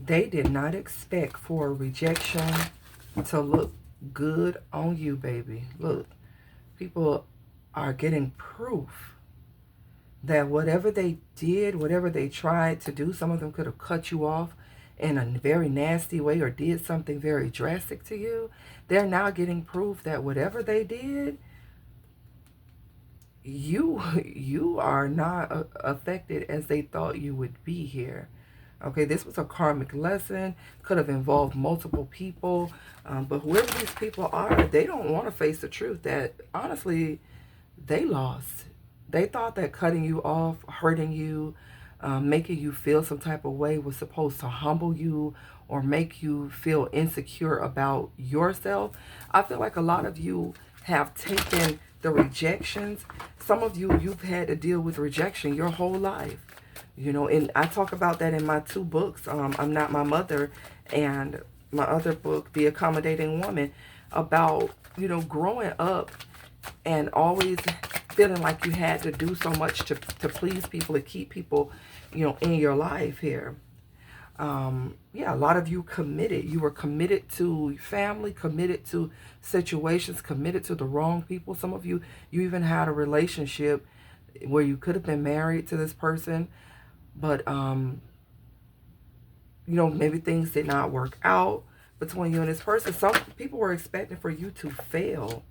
They did not expect for rejection to look good on you, baby. Look, people are getting proof that whatever they did, whatever they tried to do, some of them could have cut you off in a very nasty way or did something very drastic to you. They're now getting proof that whatever they did, you are not affected as they thought you would be here. Okay, this was a karmic lesson. Could have involved multiple people, but whoever these people are, they don't want to face the truth that honestly they lost. They thought that cutting you off, hurting you, making you feel some type of way was supposed to humble you or make you feel insecure about yourself. I feel like a lot of you have taken the rejections. Some of you, you've had to deal with rejection your whole life. You know, and I talk about that in my two books, I'm Not My Mother, and my other book, The Accommodating Woman, about, you know, growing up and always feeling like you had to do so much to please people, to keep people, you know, in your life here. Yeah, a lot of you committed. You were committed to family, committed to situations, committed to the wrong people. Some of you, you even had a relationship where you could have been married to this person, but, you know, maybe things did not work out between you and this person. Some people were expecting for you to fail.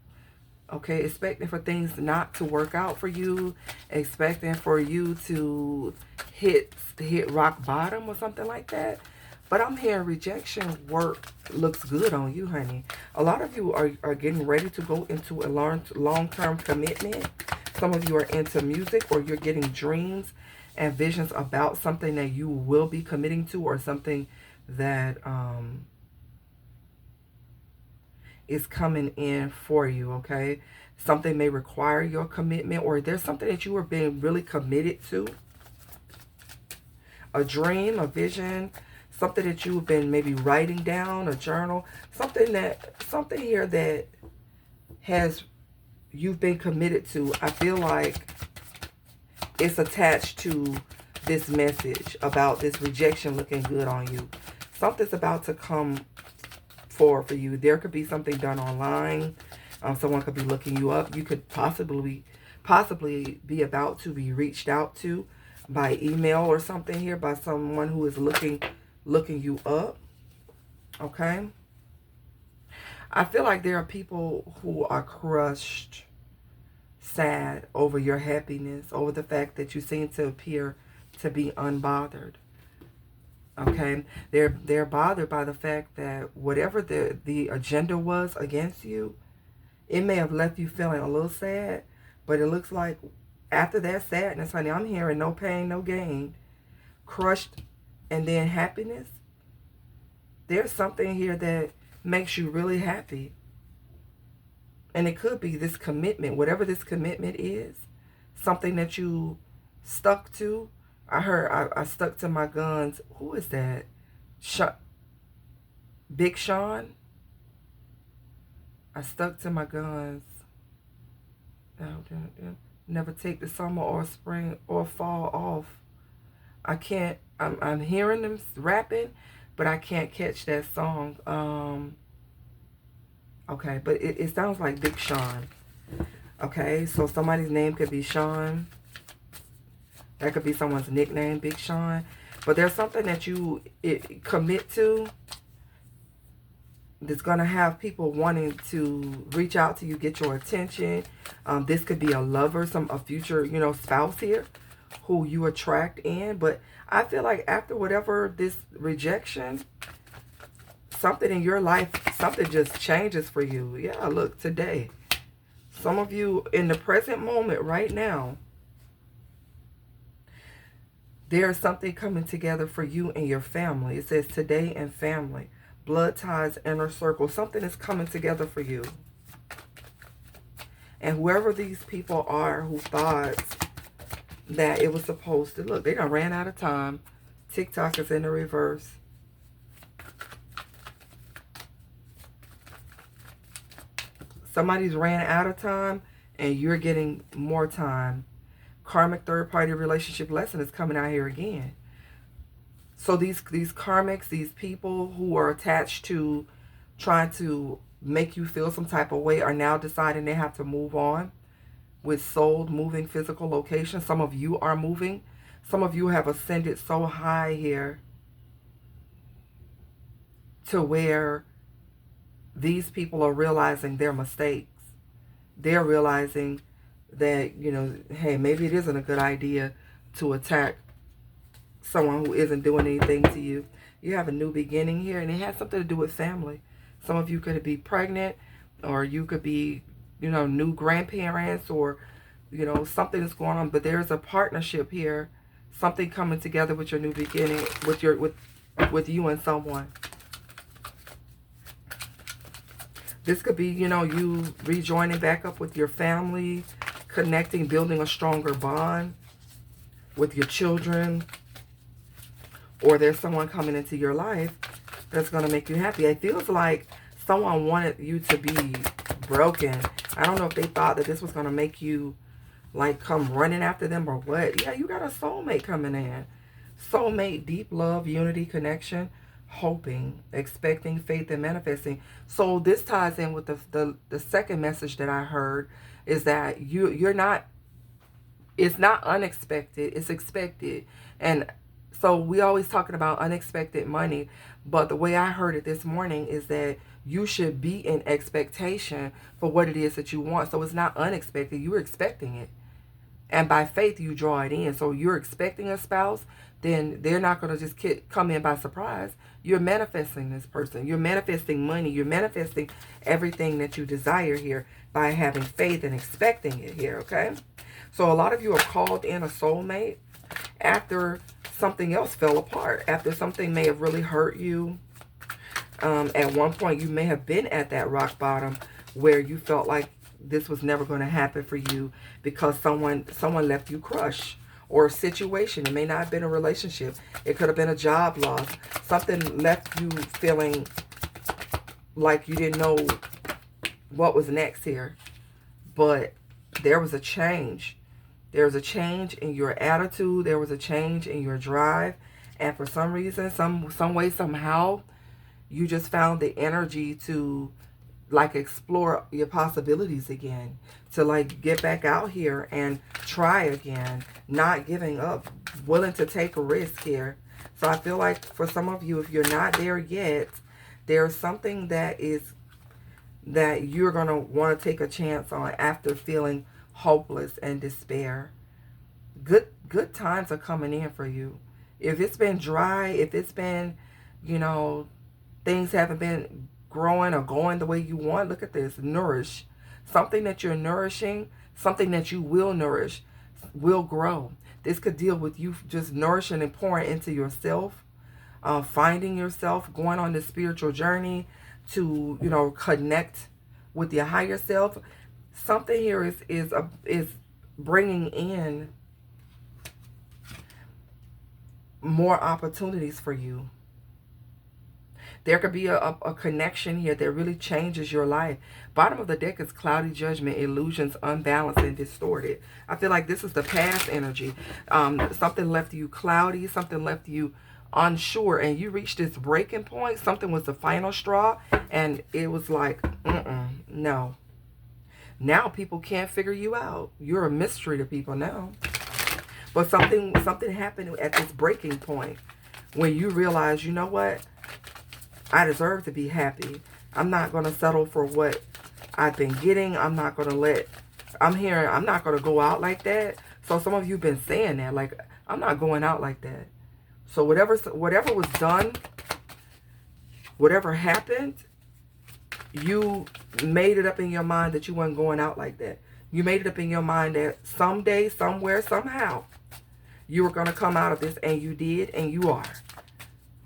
Okay, expecting for things not to work out for you, expecting for you to hit rock bottom or something like that. But I'm hearing rejection work looks good on you, honey. A lot of you are getting ready to go into a long-term commitment. Some of you are into music, or you're getting dreams and visions about something that you will be committing to, or something that is coming in for you, okay? Something may require your commitment, or there's something that you are being really committed to. A dream, a vision, something that you've been maybe writing down, a journal, something here that you've been committed to. I feel like it's attached to this message about this rejection looking good on you. Something's about to come for you. There could be something done online. Someone could be looking you up. You could possibly be about to be reached out to by email or something here, by someone who is looking you up. Okay, I feel like there are people who are crushed, sad over your happiness, over the fact that you seem to appear to be unbothered. Okay, they're bothered by the fact that whatever the agenda was against you, it may have left you feeling a little sad, but it looks like after that sadness, honey, I'm hearing no pain, no gain, crushed, and then happiness. There's something here that makes you really happy. And it could be this commitment, whatever this commitment is, something that you stuck to. I heard I stuck to my guns. Who is that? Big Sean? I stuck to my guns. Never take the summer or spring or fall off. I can't, I'm hearing them rapping, but I can't catch that song. Okay, but it sounds like Big Sean. Okay, so somebody's name could be Sean. That could be someone's nickname, Big Sean. But there's something that you commit to that's going to have people wanting to reach out to you, get your attention. This could be a lover, a future, you know, spouse here who you attract in. But I feel like after whatever this rejection, something in your life, something just changes for you. Yeah, look, today. Some of you in the present moment right now, there's something coming together for you and your family. It says today and family. Blood ties, inner circle. Something is coming together for you. And whoever these people are who thought that it was supposed to, look, they done ran out of time. TikTok is in the reverse. Somebody's ran out of time and you're getting more time. Karmic third-party relationship lesson is coming out here again. So these karmics, these people who are attached to trying to make you feel some type of way, are now deciding they have to move on with soul moving physical location. Some of you are moving. Some of you have ascended so high here to where these people are realizing their mistakes. They're realizing that, you know, hey, maybe it isn't a good idea to attack someone who isn't doing anything to you. You have a new beginning here, and it has something to do with family. Some of you could be pregnant, or you could be, you know, new grandparents, or, you know, something is going on. But there's a partnership here, something coming together with your new beginning, with your with you and someone. This could be, you know, you rejoining back up with your family, connecting, building a stronger bond with your children. Or there's someone coming into your life that's going to make you happy. It feels like someone wanted you to be broken. I don't know if they thought that this was going to make you, like, come running after them or what. Yeah, you got a soulmate coming in. Soulmate, deep love, unity, connection, hoping, expecting, faith, and manifesting. So this ties in with the second message that I heard, is that you're not, it's not unexpected, it's expected. And so we always talking about unexpected money, but the way I heard it this morning is that you should be in expectation for what it is that you want. So it's not unexpected, you're expecting it. And by faith, you draw it in. So you're expecting a spouse, then they're not going to just come in by surprise. You're manifesting this person. You're manifesting money. You're manifesting everything that you desire here by having faith and expecting it here, okay? So a lot of you are called in a soulmate after something else fell apart, after something may have really hurt you. At one point, you may have been at that rock bottom where you felt like this was never going to happen for you because someone left you crushed, or a situation. It may not have been a relationship. It could have been a job loss. Something left you feeling like you didn't know what was next here. But there was a change. There was a change in your attitude. There was a change in your drive. And for some reason, some way, somehow, you just found the energy to, like, explore your possibilities again, to, like, get back out here and try again, not giving up, willing to take a risk here. So I feel like for some of you, if you're not there yet, there's something that you're going to want to take a chance on after feeling hopeless and despair. Good times are coming in for you. If it's been dry, if it's been, you know, things haven't been growing or going the way you want, look at this. Nourish. Something that you're nourishing, something that you will nourish, will grow. This could deal with you just nourishing and pouring into yourself, finding yourself, going on this spiritual journey to, you know, connect with your higher self. Something here is bringing in more opportunities for you. There could be a connection here that really changes your life. Bottom of the deck is cloudy judgment, illusions, unbalanced, and distorted. I feel like this is the past energy. Something left you cloudy, something left you unsure, and you reached this breaking point. Something was the final straw, and it was like, no. Now people can't figure you out. You're a mystery to people now. But something happened at this breaking point when you realize, you know what? I deserve to be happy. I'm not going to settle for what I've been getting. I'm not going to I'm not going to go out like that. So some of you have been saying that, like, I'm not going out like that. So whatever was done, whatever happened, you made it up in your mind that you weren't going out like that. You made it up in your mind that someday, somewhere, somehow, you were going to come out of this, and you did, and you are.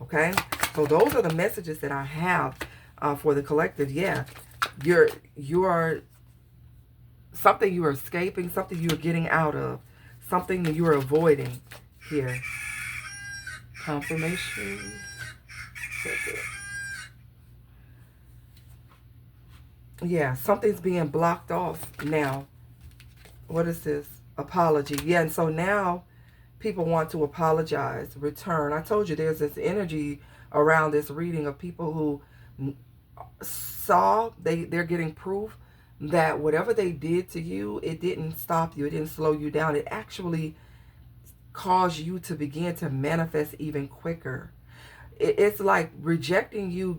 Okay? So those are the messages that I have for the collective. Yeah, you are something you are escaping, something you are getting out of, something that you are avoiding here. Confirmation. Yeah, something's being blocked off now. What is this? Apology. Yeah, and so now people want to apologize, return. I told you there's this energy around this reading of people who they're getting proof that whatever they did to you, it didn't stop you, it didn't slow you down, it actually caused you to begin to manifest even quicker. It's like rejecting you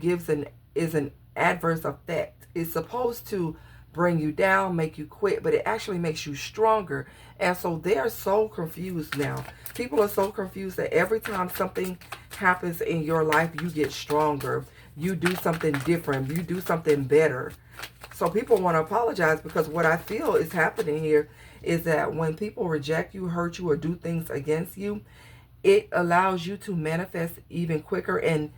is an adverse effect. It's supposed to bring you down, make you quit, but it actually makes you stronger. And so they're so confused now. People are so confused that every time something happens in your life, you get stronger. You do something different. You do something better. So people want to apologize, because what I feel is happening here is that when people reject you, hurt you, or do things against you, it allows you to manifest even quicker, and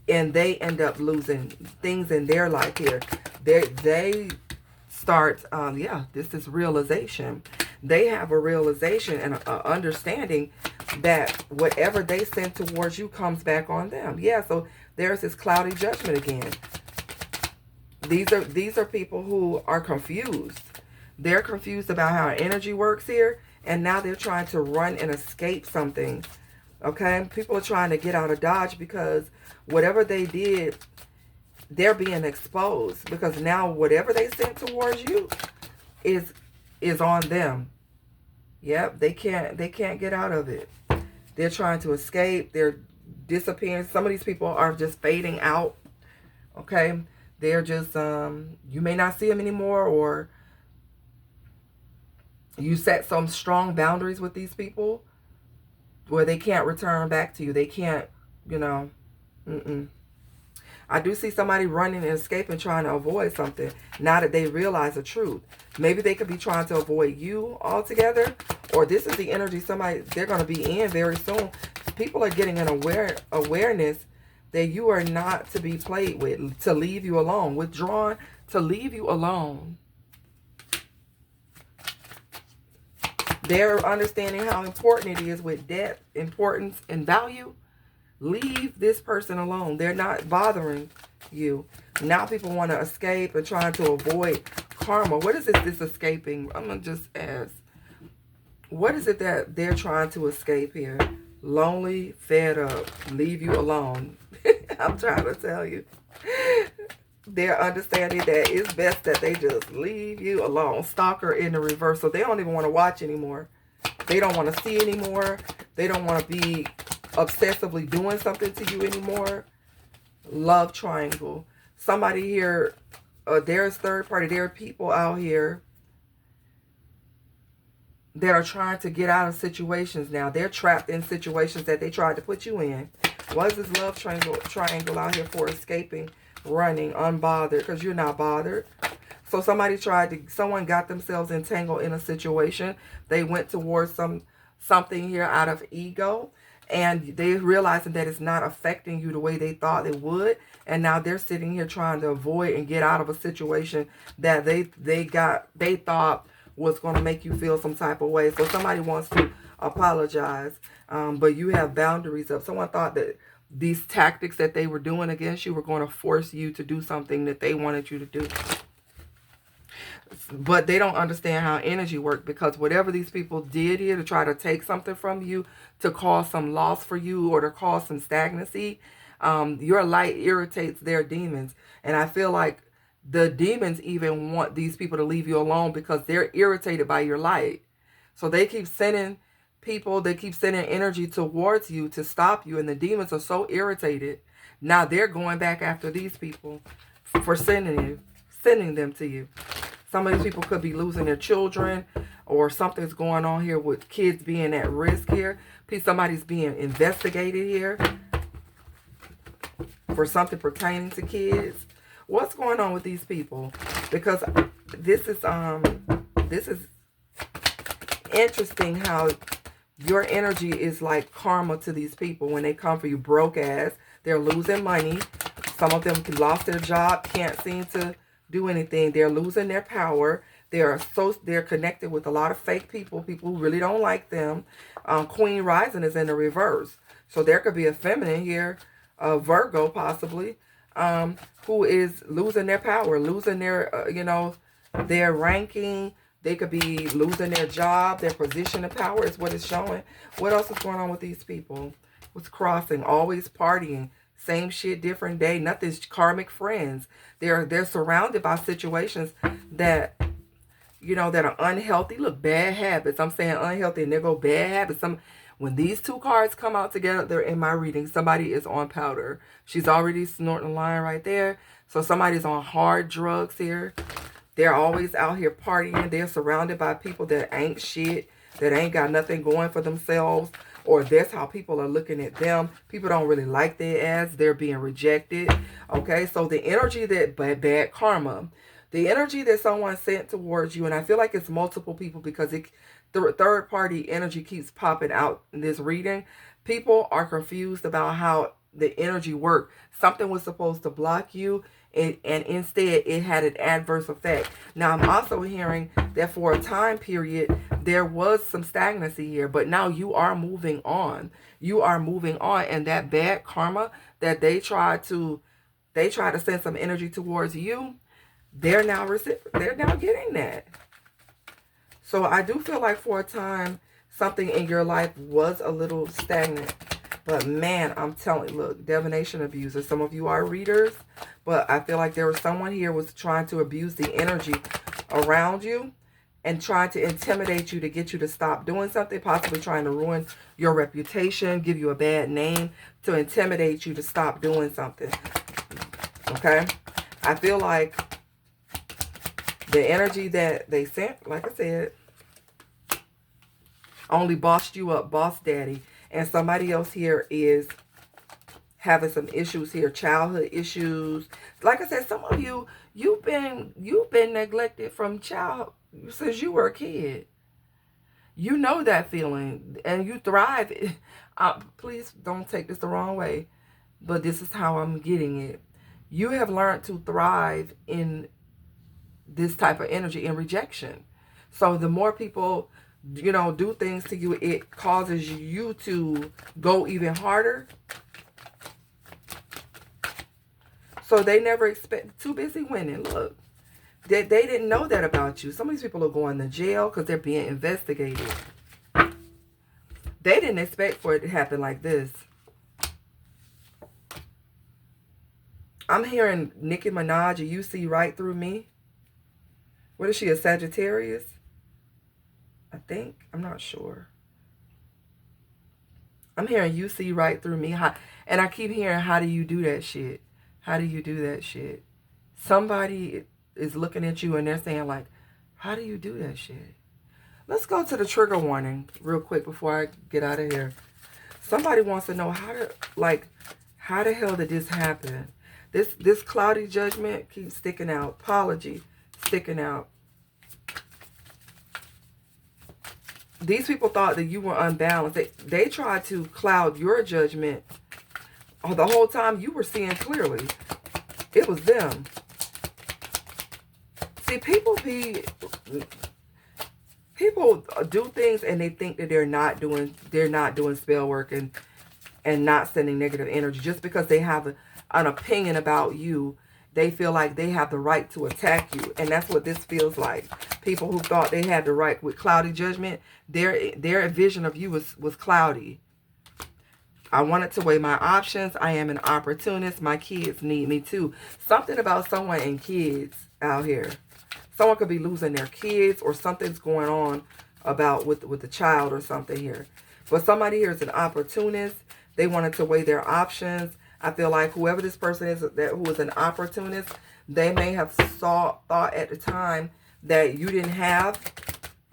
they end up losing things in their life here. They start, this is realization. They have a realization and a understanding that whatever they send towards you comes back on them. Yeah, so there's this cloudy judgment again. These are people who are confused. They're confused about how energy works here, and now they're trying to run and escape something. Okay? People are trying to get out of Dodge because whatever they did, they're being exposed, because now whatever they sent towards you is on them. Yep, they can't get out of it. They're trying to escape. They're disappearing. Some of these people are just fading out. Okay? They're just, you may not see them anymore, or you set some strong boundaries with these people where they can't return back to you. They can't, I do see somebody running and escaping, trying to avoid something now that they realize the truth. Maybe they could be trying to avoid you altogether, or this is the energy they're going to be in very soon. People are getting an awareness that you are not to be played with, to leave you alone, withdrawn, to leave you alone. They're understanding how important it is with depth, importance, and value. Leave this person alone. They're not bothering you. Now people want to escape and trying to avoid karma. What is this escaping? I'm going to just ask. What is it that they're trying to escape here? Lonely, fed up, leave you alone. I'm trying to tell you. They're understanding that it's best that they just leave you alone. Stalker in the reverse. So they don't even want to watch anymore. They don't want to see anymore. They don't want to be obsessively doing something to you anymore. Love triangle. Somebody here, there's third party. There are people out here that are trying to get out of situations now. They're trapped in situations that they tried to put you in. What is this love triangle out here for? Escaping, running, unbothered, because you're not bothered. So someone got themselves entangled in a situation. They went towards something here out of ego, and they're realizing that it's not affecting you the way they thought it would. And now they're sitting here trying to avoid and get out of a situation that they thought was going to make you feel some type of way. So somebody wants to apologize, but you have boundaries up. Someone thought that these tactics that they were doing against you were going to force you to do something that they wanted you to do. But they don't understand how energy works, because whatever these people did here to try to take something from you, to cause some loss for you, or to cause some stagnancy, your light irritates their demons. And I feel like the demons even want these people to leave you alone because they're irritated by your light. So they keep sending people, they keep sending energy towards you to stop you. And the demons are so irritated. Now they're going back after these people for sending them to you. Some of these people could be losing their children, or something's going on here with kids being at risk here. Somebody's being investigated here for something pertaining to kids. What's going on with these people? Because this is interesting how your energy is like karma to these people when they come for you broke ass. They're losing money. Some of them lost their job, can't seem to do anything. They're losing their power. They're connected with a lot of fake people who really don't like them. Queen Rising is in the reverse. So there could be a feminine here, a Virgo possibly, who is losing their power, losing their, their ranking, They could be losing their job, their position of power is what it's showing. What else is going on with these people? What's crossing? Always partying. Same shit, different day. Nothing's karmic friends. They're surrounded by situations that, you know, that are unhealthy. Look, bad habits. I'm saying unhealthy, and there go bad habits. When these two cards come out together in my reading, somebody is on powder. She's already snorting a line right there. So somebody's on hard drugs here. They're always out here partying. They're surrounded by people that ain't shit, that ain't got nothing going for themselves, or that's how people are looking at them. People don't really like their ass. They're being rejected. Okay, so the energy that bad karma, the energy that someone sent towards you, and I feel like it's multiple people because the third party energy keeps popping out in this reading. People are confused about how the energy worked. Something was supposed to block you, and instead it had an adverse effect. Now I'm also hearing that for a time period there was some stagnancy here, but now you are moving on. You are moving on, and that bad karma that they try to send some energy towards you, they're now getting that. So I do feel like for a time something in your life was a little stagnant. But man, I'm telling you, look, divination abuser. Some of you are readers, but I feel like there was someone here was trying to abuse the energy around you and trying to intimidate you to get you to stop doing something, possibly trying to ruin your reputation, give you a bad name, to intimidate you to stop doing something. Okay? I feel like the energy that they sent, like I said, only bossed you up, boss daddy. And somebody else here is having some issues here, childhood issues. Like I said, some of you, you've been neglected from child since you were a kid. You know that feeling, and you thrive. Please don't take this the wrong way, but this is how I'm getting it. You have learned to thrive in this type of energy, in rejection. So the more people, you know, do things to you, it causes you to go even harder. So they never expect, too busy winning. Look, they didn't know that about you. Some of these people are going to jail because they're being investigated. They didn't expect for it to happen like this. I'm hearing Nicki Minaj, you see right through me. What is she, a Sagittarius? I think. I'm not sure. I'm hearing you see right through me. And I keep hearing, how do you do that shit? How do you do that shit? Somebody is looking at you and they're saying like, how do you do that shit? Let's go to the trigger warning real quick before I get out of here. Somebody wants to know how the hell did this happen? This cloudy judgment keeps sticking out. Apology sticking out. These people thought that you were unbalanced. They tried to cloud your judgment. The whole time you were seeing clearly. It was them. See, people do things and they think that they're not doing spell work and not sending negative energy. Just because they have an opinion about you, they feel like they have the right to attack you. And that's what this feels like. People who thought they had the right with cloudy judgment, their vision of you was cloudy. I wanted to weigh my options. I am an opportunist. My kids need me too. Something about someone and kids out here. Someone could be losing their kids, or something's going on about with the child or something here. But somebody here is an opportunist. They wanted to weigh their options. I feel like whoever this person is who is an opportunist, they may have thought at the time that you didn't have.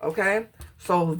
Okay? So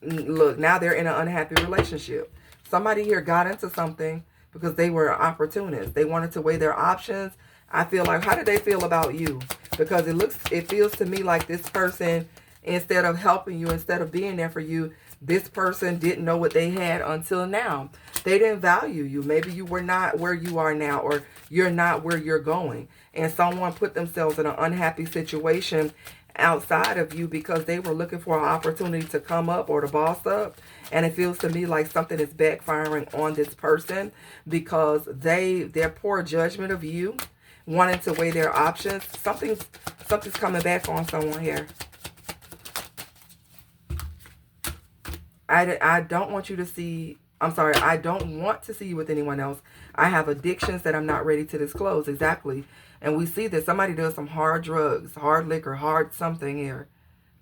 now they're in an unhappy relationship. Somebody here got into something because they were an opportunist. They wanted to weigh their options. I feel like, how did they feel about you? Because it feels to me like this person, instead of helping you, instead of being there for you, this person didn't know what they had until now. They didn't value you. Maybe you were not where you are now, or you're not where you're going. And someone put themselves in an unhappy situation outside of you because they were looking for an opportunity to come up or to boss up. And it feels to me like something is backfiring on this person because their poor judgment of you wanting to weigh their options. Something's coming back on someone here. I don't want you to see, I'm sorry, I don't want to see you with anyone else. I have addictions that I'm not ready to disclose. Exactly. And we see that somebody does some hard drugs, hard liquor, hard something here.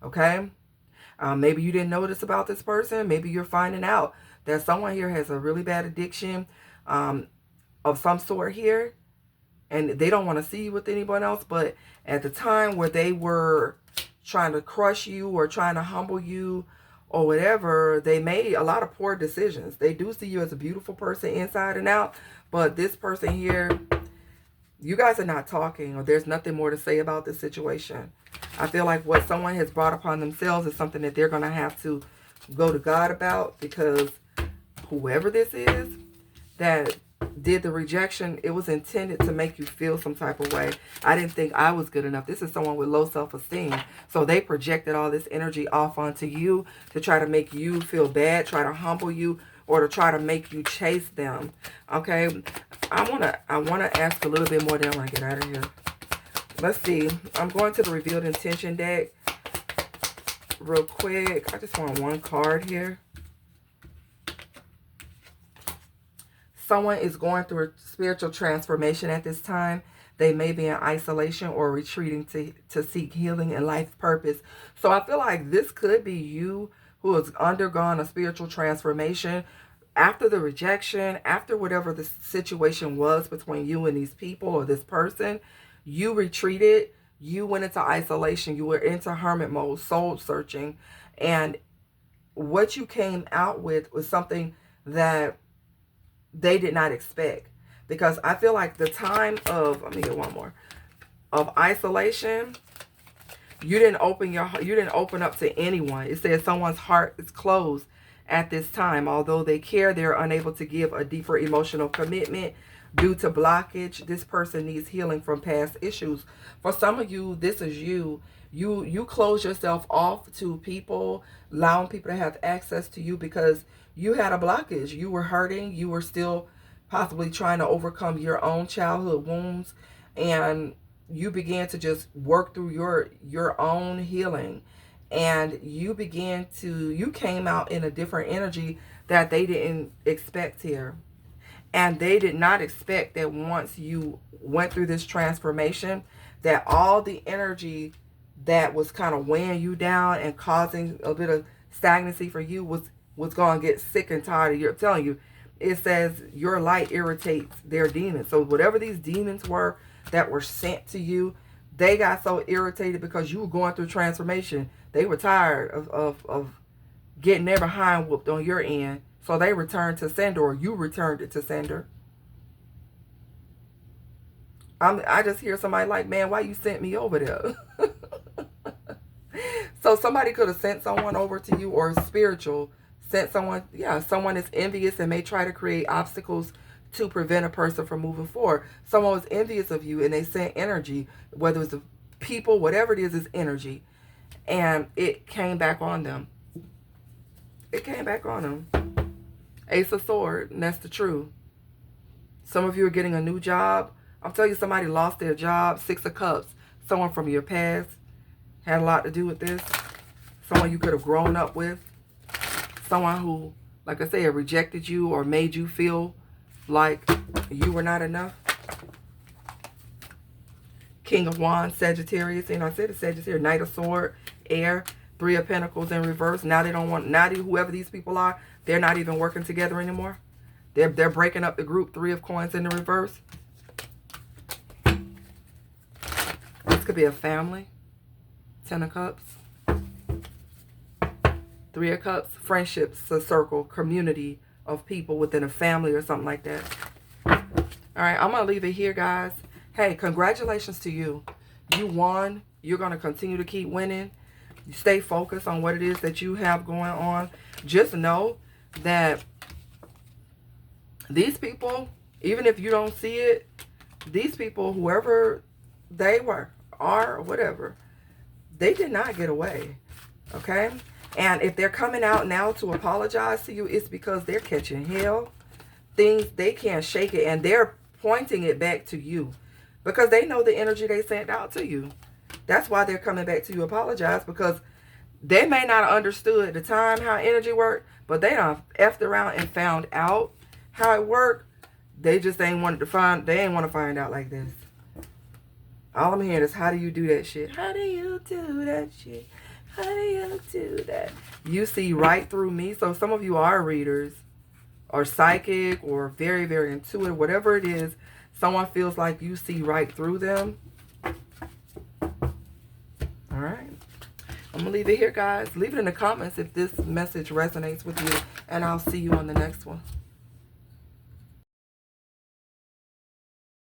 Okay? Maybe you didn't notice about this person. Maybe you're finding out that someone here has a really bad addiction of some sort here. And they don't want to see you with anyone else. But at the time where they were trying to crush you or trying to humble you or whatever, they made a lot of poor decisions. They do see you as a beautiful person inside and out. But this person here, you guys are not talking, or there's nothing more to say about this situation. I feel like what someone has brought upon themselves is something that they're going to have to go to God about, because whoever this is that did the rejection, it was intended to make you feel some type of way. I didn't think I was good enough. This is someone with low self-esteem. So they projected all this energy off onto you to try to make you feel bad, try to humble you, or to try to make you chase them. Okay, I wanna ask a little bit more, then I want to get out of here. Let's see. I'm going to the Revealed Intention deck real quick. I just want one card here. Someone is going through a spiritual transformation at this time. They may be in isolation or retreating to seek healing and life purpose. So I feel like this could be you who has undergone a spiritual transformation after the rejection, after whatever the situation was between you and these people or this person. You retreated, you went into isolation, you were into hermit mode, soul searching, and what you came out with was something that they did not expect. Because I feel like the time of, let me get one more, of isolation, you didn't open up to anyone. It says someone's heart is closed at this time. Although they care, they're unable to give a deeper emotional commitment due to blockage. This person needs healing from past issues. For some of you, this is you. You close yourself off to people, allowing people to have access to you because you had a blockage. You were hurting. You were still possibly trying to overcome your own childhood wounds, and you began to just work through your own healing, and you came out in a different energy that they didn't expect here. And they did not expect that once you went through this transformation, that all the energy that was kind of weighing you down and causing a bit of stagnancy for you was going to get sick and tired of you. I'm telling you, it says your light irritates their demons. So whatever these demons were that were sent to you, they got so irritated because you were going through transformation. They were tired of getting their behind whooped on your end. So they returned to sender, or you returned it to sender. I just hear somebody like, man, why you sent me over there? So somebody could have sent someone over to you, or spiritual sent someone. Yeah, someone is envious and may try to create obstacles to prevent a person from moving forward. Someone was envious of you and they sent energy, whether it's the people, whatever it is energy. And it came back on them. It came back on them. Ace of Swords, and that's the truth. Some of you are getting a new job. I'm telling you, somebody lost their job. Six of Cups. Someone from your past had a lot to do with this. Someone you could have grown up with. Someone who, like I said, rejected you or made you feel like you were not enough. King of Wands, Sagittarius. And I said it's Sagittarius. Knight of Swords, Air. Three of Pentacles in reverse. Now they don't want, now whoever these people are, they're not even working together anymore. They're breaking up the group. Three of Coins in the reverse. This could be a family. Ten of Cups. Three of Cups. Friendships, a circle, community of people within a family or something like that. All right, I'm going to leave it here, guys. Hey, congratulations to you. You won. You're going to continue to keep winning. You stay focused on what it is that you have going on. Just know that these people, even if you don't see it, these people, whoever they were, are, or whatever, they did not get away. Okay? And if they're coming out now to apologize to you, it's because they're catching hell. Things, they can't shake it, and they're pointing it back to you. because they know the energy they sent out to you. That's why they're coming back to you apologize, because they may not have understood at the time how energy worked, but they done effed around and found out how it worked. They just ain't wanted to find, they ain't want to find out like this. All I'm hearing is, how do you do that shit? How do you do that shit? How do you do that? You see right through me. So some of you are readers or psychic or very, very intuitive, whatever it is. Someone feels like you see right through them. All right. I'm going to leave it here, guys. Leave it in the comments if this message resonates with you. And I'll see you on the next one.